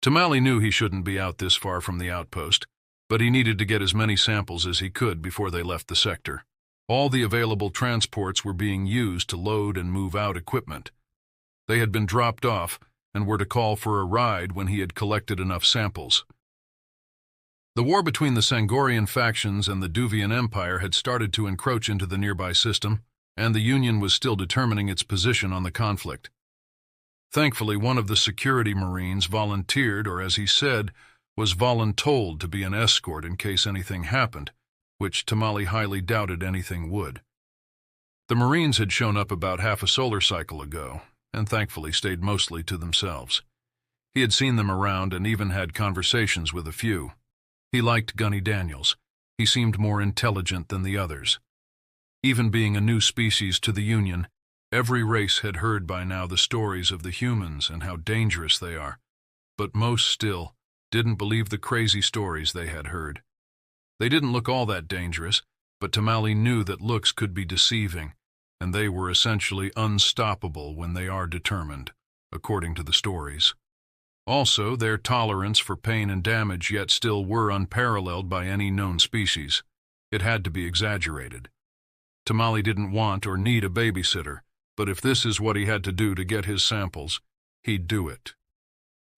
Tamale knew he shouldn't be out this far from the outpost, but he needed to get as many samples as he could before they left the sector. All the available transports were being used to load and move out equipment. They had been dropped off and were to call for a ride when he had collected enough samples. The war between the Sangorian factions and the Duvian Empire had started to encroach into the nearby system, and the Union was still determining its position on the conflict. Thankfully, one of the security Marines volunteered, or as he said, was voluntold to be an escort in case anything happened, which Tamale highly doubted anything would. The Marines had shown up about half a solar cycle ago, and thankfully stayed mostly to themselves. He had seen them around and even had conversations with a few. He liked Gunny Daniels. He seemed more intelligent than the others. Even being a new species to the Union, every race had heard by now the stories of the humans and how dangerous they are, but most still didn't believe the crazy stories they had heard. They didn't look all that dangerous, but Tamale knew that looks could be deceiving, and they were essentially unstoppable when they are determined, according to the stories. Also, their tolerance for pain and damage yet still were unparalleled by any known species. It had to be exaggerated. Tamale didn't want or need a babysitter, but if this is what he had to do to get his samples, he'd do it.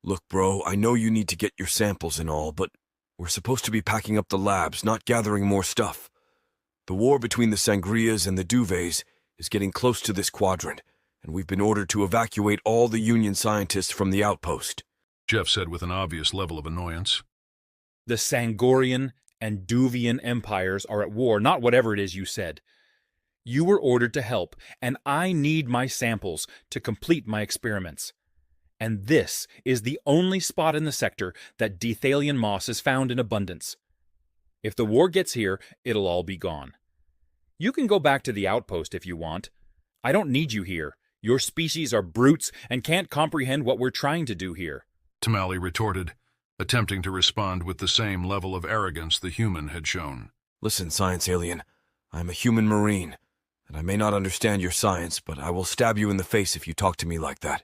Look, bro, I know you need to get your samples and all, but we're supposed to be packing up the labs, not gathering more stuff. The war between the Sangrias and the Duves is getting close to this quadrant, and we've been ordered to evacuate all the Union scientists from the outpost, Jeff said with an obvious level of annoyance. The Sangorian and Duvian empires are at war, not whatever it is you said. You were ordered to help, and I need my samples to complete my experiments. And this is the only spot in the sector that Dethalian moss is found in abundance. If the war gets here, it'll all be gone. You can go back to the outpost if you want. I don't need you here. Your species are brutes and can't comprehend what we're trying to do here, Tamale retorted, attempting to respond with the same level of arrogance the human had shown. Listen, science alien, I'm a human marine, and I may not understand your science, but I will stab you in the face if you talk to me like that.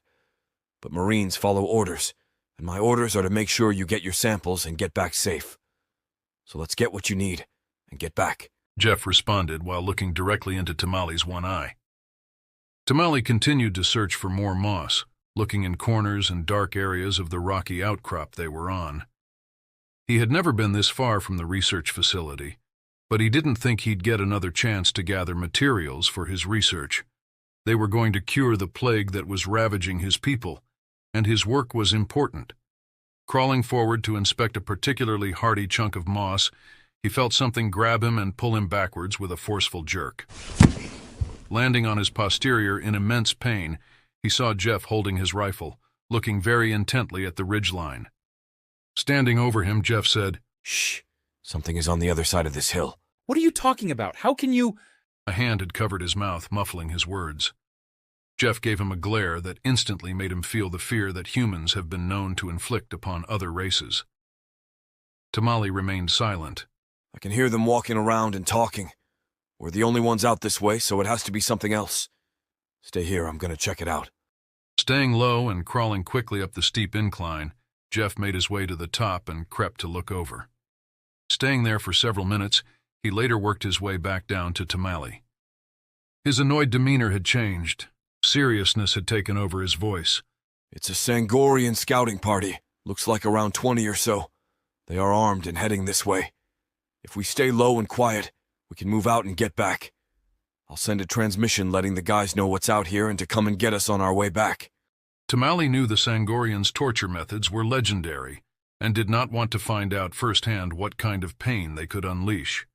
But Marines follow orders, and my orders are to make sure you get your samples and get back safe. So let's get what you need and get back, Jeff responded while looking directly into Tamale's one eye. Tamale continued to search for more moss, looking in corners and dark areas of the rocky outcrop they were on. He had never been this far from the research facility, but he didn't think he'd get another chance to gather materials for his research. They were going to cure the plague that was ravaging his people, and his work was important. Crawling forward to inspect a particularly hardy chunk of moss, he felt something grab him and pull him backwards with a forceful jerk. Landing on his posterior in immense pain, he saw Jeff holding his rifle, looking very intently at the ridgeline. Standing over him, Jeff said, "Shh, something is on the other side of this hill." What are you talking about? How can you— A hand had covered his mouth, muffling his words. Jeff gave him a glare that instantly made him feel the fear that humans have been known to inflict upon other races. Tamale remained silent. I can hear them walking around and talking. We're the only ones out this way, so it has to be something else. Stay here, I'm gonna check it out. Staying low and crawling quickly up the steep incline, Jeff made his way to the top and crept to look over. Staying there for several minutes, he later worked his way back down to Tamale. His annoyed demeanor had changed. Seriousness had taken over his voice. It's a Sangorian scouting party. Looks like around 20 or so. They are armed and heading this way. If we stay low and quiet, we can move out and get back. I'll send a transmission letting the guys know what's out here and to come and get us on our way back. Tamale knew the Sangorians' torture methods were legendary and did not want to find out firsthand what kind of pain they could unleash.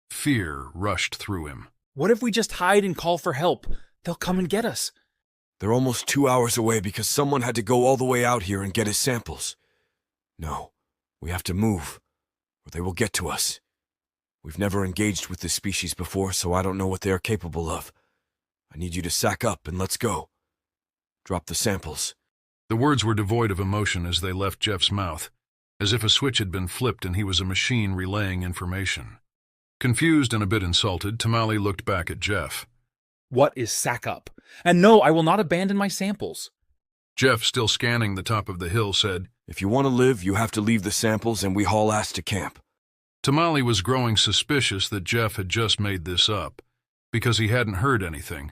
Fear rushed through him. What if we just hide and call for help? They'll come and get us. They're almost 2 hours away because someone had to go all the way out here and get his samples. No, we have to move, or they will get to us. We've never engaged with this species before, so I don't know what they are capable of. I need you to sack up and let's go. Drop the samples. The words were devoid of emotion as they left Jeff's mouth, as if a switch had been flipped and he was a machine relaying information. Confused and a bit insulted, Tamale looked back at Jeff. What is sack up? And no, I will not abandon my samples. Jeff, still scanning the top of the hill, said, If you want to live, you have to leave the samples and we haul ass to camp. Tamale was growing suspicious that Jeff had just made this up, because he hadn't heard anything,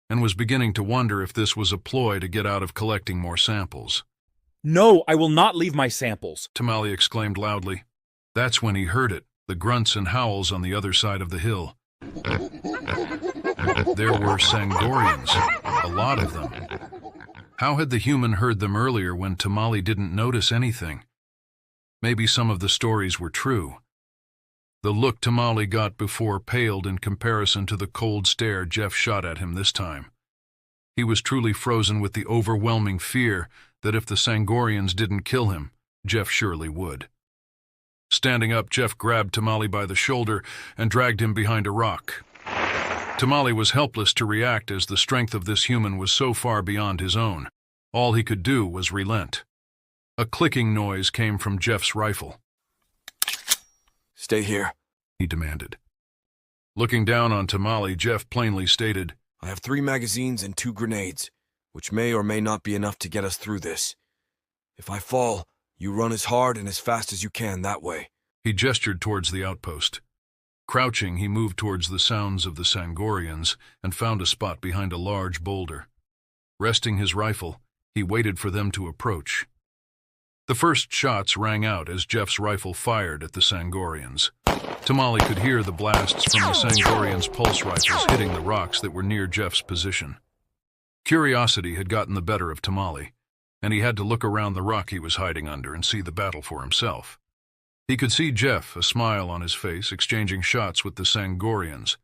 and was beginning to wonder if this was a ploy to get out of collecting more samples. No, I will not leave my samples, Tamale exclaimed loudly. That's when he heard it, the grunts and howls on the other side of the hill. There were Sangorians, a lot of them. How had the human heard them earlier when Tamale didn't notice anything? Maybe some of the stories were true. The look Tamale got before paled in comparison to the cold stare Jeff shot at him this time. He was truly frozen with the overwhelming fear that if the Sangorians didn't kill him, Jeff surely would. Standing up, Jeff grabbed Tamale by the shoulder and dragged him behind a rock. Tamale was helpless to react as the strength of this human was so far beyond his own. All he could do was relent. A clicking noise came from Jeff's rifle. Stay here, he demanded. Looking down on Tamale, Jeff plainly stated, I have 3 magazines and 2 grenades, which may or may not be enough to get us through this. If I fall, you run as hard and as fast as you can that way. He gestured towards the outpost. Crouching, he moved towards the sounds of the Sangorians and found a spot behind a large boulder. Resting his rifle, he waited for them to approach. The first shots rang out as Jeff's rifle fired at the Sangorians. Tamale could hear the blasts from the Sangorians' pulse rifles hitting the rocks that were near Jeff's position. Curiosity had gotten the better of Tamale, and he had to look around the rock he was hiding under and see the battle for himself. He could see Jeff, a smile on his face, exchanging shots with the Sangorians.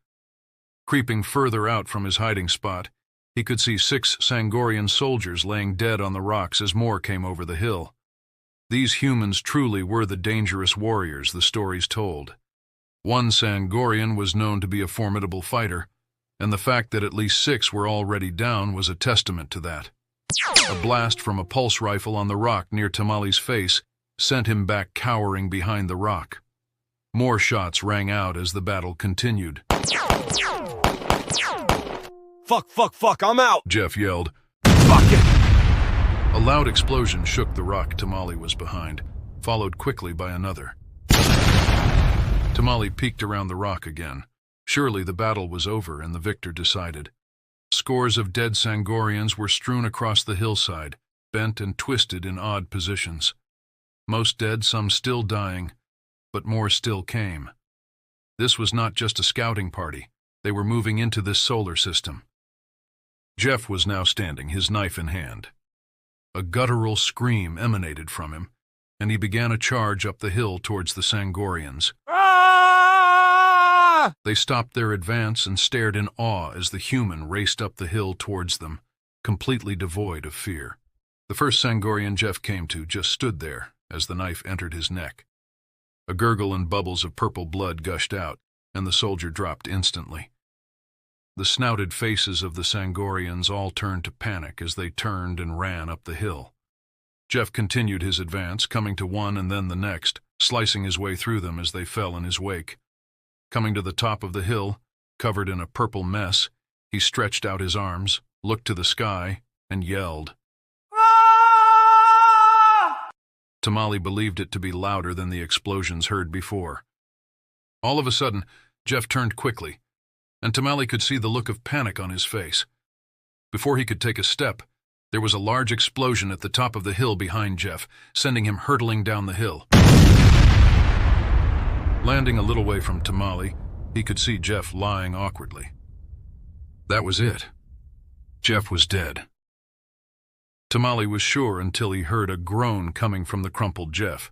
Creeping further out from his hiding spot, he could see 6 Sangorian soldiers laying dead on the rocks as more came over the hill. These humans truly were the dangerous warriors the stories told. One Sangorian was known to be a formidable fighter, and the fact that at least 6 were already down was a testament to that. A blast from a pulse rifle on the rock near Tamale's face sent him back cowering behind the rock. More shots rang out as the battle continued. Fuck, I'm out! Jeff yelled. Fuck it! A loud explosion shook the rock Tamale was behind, followed quickly by another. Tamale peeked around the rock again. Surely the battle was over and the victor decided. Scores of dead Sangorians were strewn across the hillside, bent and twisted in odd positions. Most dead, some still dying, but more still came. This was not just a scouting party. They were moving into this solar system. Jeff was now standing, his knife in hand. A guttural scream emanated from him, and he began a charge up the hill towards the Sangorians. Ah! They stopped their advance and stared in awe as the human raced up the hill towards them, completely devoid of fear. The first Sangorian Jeff came to just stood there as the knife entered his neck. A gurgle and bubbles of purple blood gushed out, and the soldier dropped instantly. The snouted faces of the Sangorians all turned to panic as they turned and ran up the hill. Jeff continued his advance, coming to one and then the next, slicing his way through them as they fell in his wake. Coming to the top of the hill, covered in a purple mess, he stretched out his arms, looked to the sky, and yelled. Tamale believed it to be louder than the explosions heard before. All of a sudden, Jeff turned quickly, and Tamale could see the look of panic on his face. Before he could take a step, there was a large explosion at the top of the hill behind Jeff, sending him hurtling down the hill. Landing a little way from Tamale, he could see Jeff lying awkwardly. That was it. Jeff was dead. Tamale was sure until he heard a groan coming from the crumpled Jeff.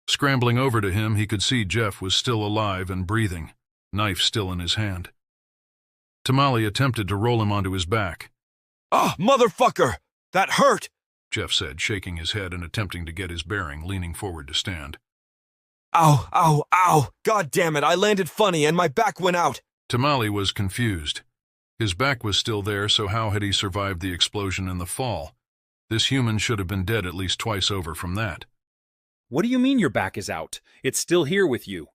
Scrambling over to him, he could see Jeff was still alive and breathing, knife still in his hand. Tamale attempted to roll him onto his back. Motherfucker! That hurt! Jeff said, shaking his head and attempting to get his bearing, leaning forward to stand. Ow! God damn it, I landed funny and my back went out! Tamale was confused. His back was still there, so how had he survived the explosion and the fall? This human should have been dead at least twice over from that. What do you mean your back is out? It's still here with you.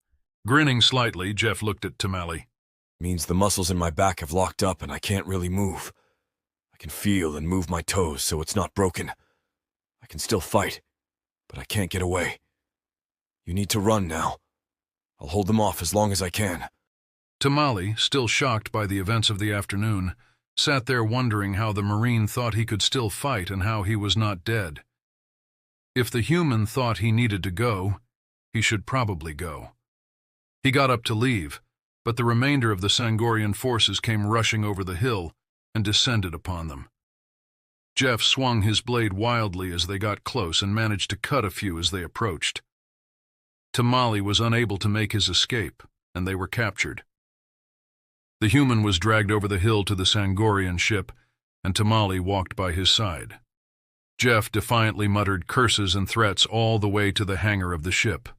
Grinning slightly, Jeff looked at Tamale. Means the muscles in my back have locked up and I can't really move. I can feel and move my toes so it's not broken. I can still fight, but I can't get away. You need to run now. I'll hold them off as long as I can. Tamale, still shocked by the events of the afternoon, sat there wondering how the Marine thought he could still fight and how he was not dead. If the human thought he needed to go, he should probably go. He got up to leave, but the remainder of the Sangorian forces came rushing over the hill and descended upon them. Jeff swung his blade wildly as they got close and managed to cut a few as they approached. Tamale was unable to make his escape, and they were captured. The human was dragged over the hill to the Sangorian ship, and Tamale walked by his side. Jeff defiantly muttered curses and threats all the way to the hangar of the ship.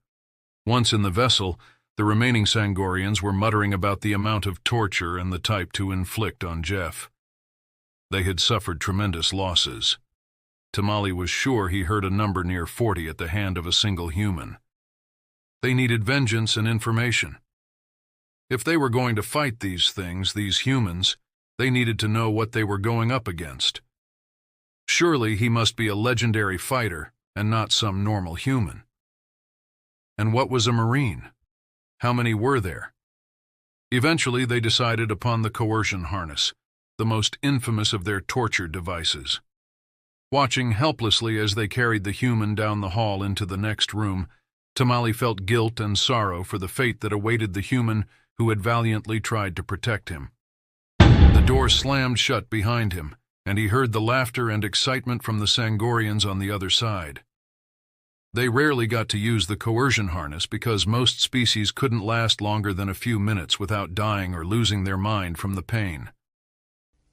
Once in the vessel, the remaining Sangorians were muttering about the amount of torture and the type to inflict on Jeff. They had suffered tremendous losses. Tamale was sure he heard a number near 40 at the hand of a single human. They needed vengeance and information. If they were going to fight these things, these humans, they needed to know what they were going up against. Surely he must be a legendary fighter and not some normal human. And what was a Marine? How many were there? Eventually they decided upon the coercion harness, the most infamous of their torture devices. Watching helplessly as they carried the human down the hall into the next room, Tamale felt guilt and sorrow for the fate that awaited the human who had valiantly tried to protect him. The door slammed shut behind him, and he heard the laughter and excitement from the Sangorians on the other side. They rarely got to use the coercion harness because most species couldn't last longer than a few minutes without dying or losing their mind from the pain.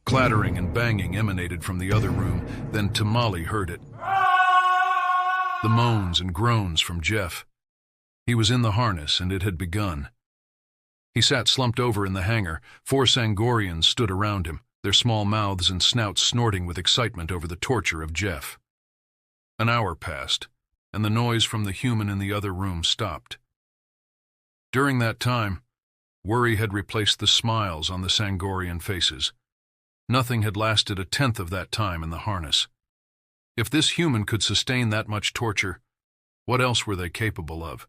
Clattering and banging emanated from the other room, then Tamale heard it. The moans and groans from Jeff. He was in the harness, and it had begun. He sat slumped over in the hangar. 4 Sangorians stood around him, their small mouths and snouts snorting with excitement over the torture of Jeff. An hour passed, and the noise from the human in the other room stopped. During that time, worry had replaced the smiles on the Sangorian faces. Nothing had lasted a tenth of that time in the harness. If this human could sustain that much torture, what else were they capable of?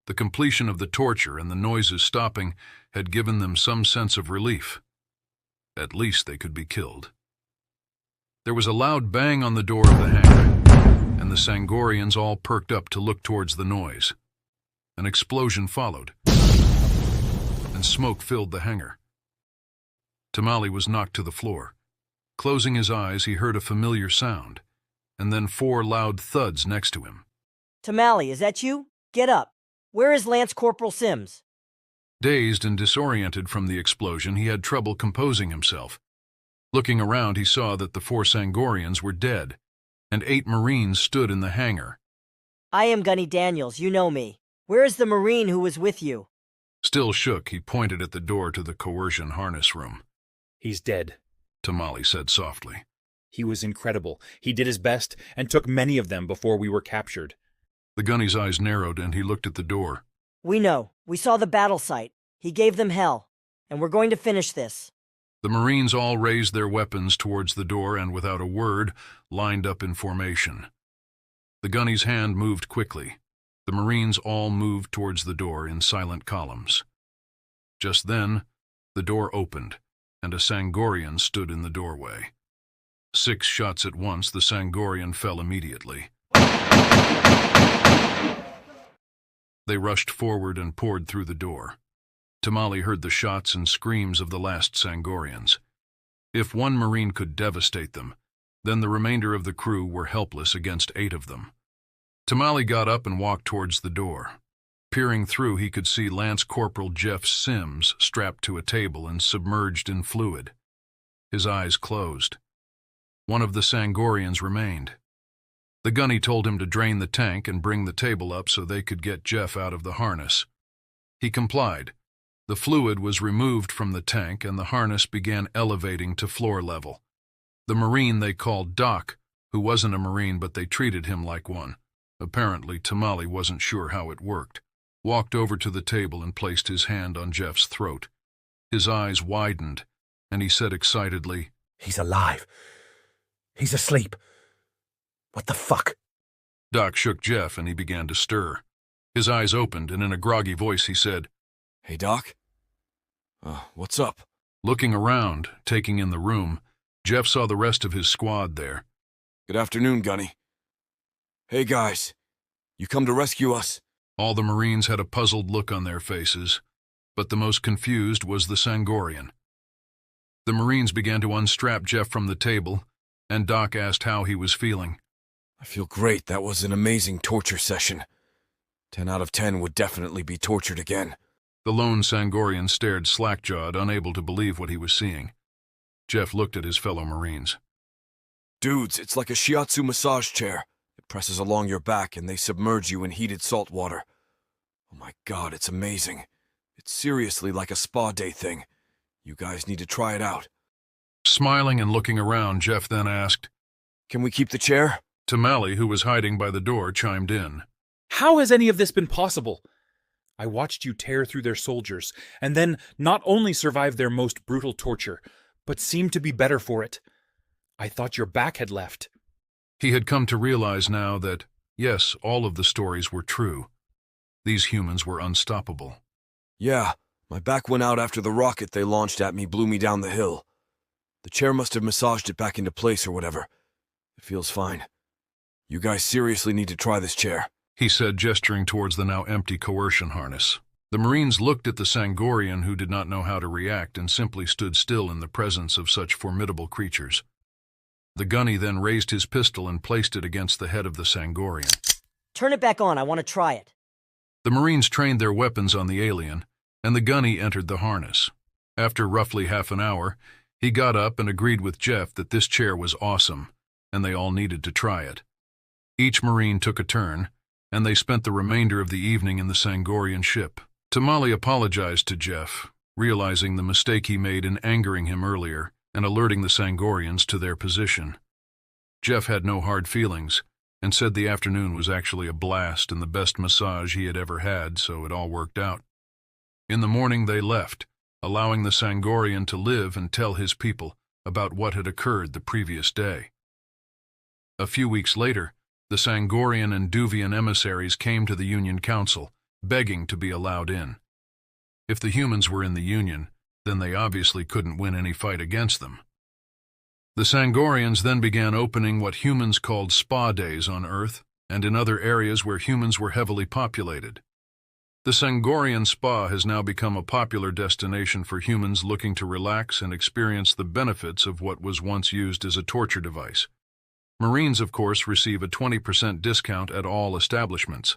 The completion of the torture and the noises stopping had given them some sense of relief. At least they could be killed. There was a loud bang on the door of the hangar, and the Sangorians all perked up to look towards the noise. An explosion followed, and smoke filled the hangar. Tamale was knocked to the floor. Closing his eyes, he heard a familiar sound, and then 4 loud thuds next to him. Tamale, is that you? Get up. Where is Lance Corporal Sims? Dazed and disoriented from the explosion, he had trouble composing himself. Looking around, he saw that the 4 Sangorians were dead, and 8 Marines stood in the hangar. I am Gunny Daniels, you know me. Where is the Marine who was with you? Still shook, he pointed at the door to the coercion harness room. He's dead, Tamale said softly. He was incredible. He did his best and took many of them before we were captured. The gunny's eyes narrowed and he looked at the door. We know. We saw the battle site. He gave them hell. And we're going to finish this. The Marines all raised their weapons towards the door and, without a word, lined up in formation. The gunny's hand moved quickly. The Marines all moved towards the door in silent columns. Just then, the door opened, and a Sangorian stood in the doorway. 6 shots at once, the Sangorian fell immediately. They rushed forward and poured through the door. Tamale heard the shots and screams of the last Sangorians. If one Marine could devastate them, then the remainder of the crew were helpless against 8 of them. Tamale got up and walked towards the door. Peering through, he could see Lance Corporal Jeff Sims strapped to a table and submerged in fluid. His eyes closed. One of the Sangorians remained. The gunny told him to drain the tank and bring the table up so they could get Jeff out of the harness. He complied. The fluid was removed from the tank and the harness began elevating to floor level. The Marine they called Doc, who wasn't a Marine but they treated him like one, apparently Tamale wasn't sure how it worked, walked over to the table and placed his hand on Jeff's throat. His eyes widened, and he said excitedly, He's alive. He's asleep. What the fuck? Doc shook Jeff and he began to stir. His eyes opened and in a groggy voice he said, Hey, Doc? What's up? Looking around, taking in the room, Jeff saw the rest of his squad there. Good afternoon, Gunny. Hey, guys. You come to rescue us? All the Marines had a puzzled look on their faces, but the most confused was the Sangorian. The Marines began to unstrap Jeff from the table, and Doc asked how he was feeling. I feel great. That was an amazing torture session. 10 out of 10 would definitely be tortured again. The lone Sangorian stared slack-jawed, unable to believe what he was seeing. Jeff looked at his fellow Marines. Dudes, it's like a shiatsu massage chair. It presses along your back and they submerge you in heated salt water. Oh my God, it's amazing. It's seriously like a spa day thing. You guys need to try it out. Smiling and looking around, Jeff then asked, Can we keep the chair? Tamale, who was hiding by the door, chimed in. How has any of this been possible? I watched you tear through their soldiers, and then not only survive their most brutal torture, but seem to be better for it. I thought your back had left. He had come to realize now that, yes, all of the stories were true. These humans were unstoppable. Yeah, my back went out after the rocket they launched at me blew me down the hill. The chair must have massaged it back into place or whatever. It feels fine. You guys seriously need to try this chair, he said, gesturing towards the now empty coercion harness. The Marines looked at the Sangorian, who did not know how to react and simply stood still in the presence of such formidable creatures. The gunny then raised his pistol and placed it against the head of the Sangorian. Turn it back on. I want to try it. The Marines trained their weapons on the alien, and the gunny entered the harness. After roughly half an hour, he got up and agreed with Jeff that this chair was awesome, and they all needed to try it. Each Marine took a turn, and they spent the remainder of the evening in the Sangorian ship. Tamale apologized to Jeff, realizing the mistake he made in angering him earlier and alerting the Sangorians to their position. Jeff had no hard feelings, and said the afternoon was actually a blast and the best massage he had ever had, so it all worked out. In the morning they left, allowing the Sangorian to live and tell his people about what had occurred the previous day. A few weeks later, the Sangorian and Duvian emissaries came to the Union Council, begging to be allowed in. If the humans were in the Union, then they obviously couldn't win any fight against them. The Sangorians then began opening what humans called spa days on Earth and in other areas where humans were heavily populated. The Sangorian spa has now become a popular destination for humans looking to relax and experience the benefits of what was once used as a torture device. Marines, of course, receive a 20% discount at all establishments.